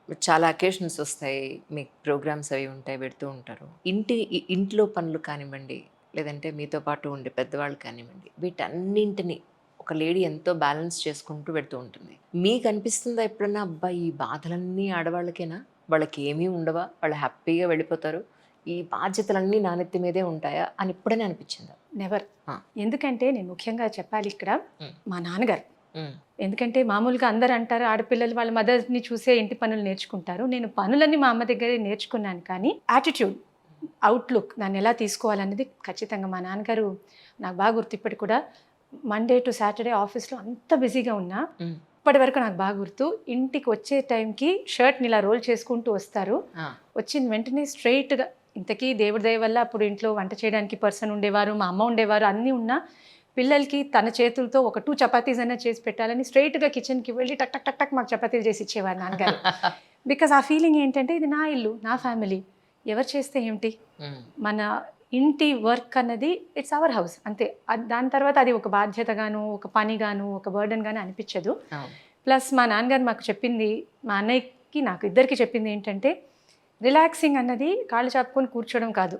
చాలా అకేషన్స్ వస్తాయి. మీకు ప్రోగ్రామ్స్ అవి ఉంటాయి, పెడుతూ ఉంటారు. ఇంట్లో పనులు కానివ్వండి, లేదంటే మీతో పాటు ఉండే పెద్దవాళ్ళు కానివ్వండి, వీటన్నింటిని ఒక లేడీ ఎంతో బ్యాలెన్స్ చేసుకుంటూ పెడుతూ ఉంటుంది. మీకు అనిపిస్తుందా ఎప్పుడన్నా, అబ్బా! ఈ బాధలన్నీ ఆడవాళ్ళకేనా? వాళ్ళకేమీ ఉండవా? వాళ్ళు హ్యాపీగా వెళ్ళిపోతారు. ఈ బాధ్యతలన్నీ నా నెత్తి మీదే ఉంటాయా అని ఎప్పుడైనా అనిపించిందా? నెవర్. ఆ! ఎందుకంటే నేను ముఖ్యంగా చెప్పాలి ఇక్కడ హ్మ్. మా నాన్నగారు. హ్మ్. ఎందుకంటే మామూలుగా అందరూ అంటారు ఆడపిల్లలు వాళ్ళ మదర్‌ని చూసే ఇంటి పనులు నేర్చుకుంటారు. నేను పనులన్నీ మా అమ్మ దగ్గరే నేర్చుకున్నాను కానీ యాటిట్యూడ్, అవుట్‌లుక్ దాన్ని ఎలా తీసుకోవాలనేది ఖచ్చితంగా మా నాన్నగారు నాకు బాగా గుర్తు ఇప్పటికి కూడా. మండే టు సాటర్‌డే ఆఫీస్‌లో అంత బిజీగా ఉన్నా హ్మ్. ఇప్పటి వరకు నాకు బాగా గుర్తు. ఇంటికి వచ్చే టైంకి షర్ట్‌ని ఇలా రోల్ చేసుకుంటూ వస్తారు. ఆ! వచ్చిన వెంటనే స్ట్రెయిట్‌గా ఇంతకీ దేవుడి దయ వల్ల అప్పుడు ఇంట్లో వంట చేయడానికి పర్సన్ ఉండేవారు. మా అమ్మ ఉండేవారు. అన్నీ ఉన్నా పిల్లలకి తన చేతులతో ఒక 2 చపాతీస్ అన్నా చేసి పెట్టాలని స్ట్రెయిట్‌గా కిచెన్‌కి వెళ్ళి టక్ టక్ టక్ టక్ మాకు చపాతీలు చేసి ఇచ్చేవారు నాన్నగారు. బికాజ్ ఆ ఫీలింగ్ ఏంటంటే ఇది నా ఇల్లు, నా ఫ్యామిలీ. ఎవరు చేస్తే ఏమిటి? హ్మ్. మన ఇంటి వర్క్ అన్నది ఇట్స్ అవర్ హౌస్ అంతే. దాని తర్వాత అది ఒక బాధ్యతగాను, ఒక పనిగాను, ఒక బర్డెన్ గాను అనిపించదు. అవును. ప్లస్ మా నాన్నగారు మాకు చెప్పింది, మా అన్నయ్యకి నాకు ఇద్దరికీ చెప్పింది ఏంటంటే రిలాక్సింగ్ అన్నది కాళ్ళు చాపుకొని కూర్చోవడం కాదు.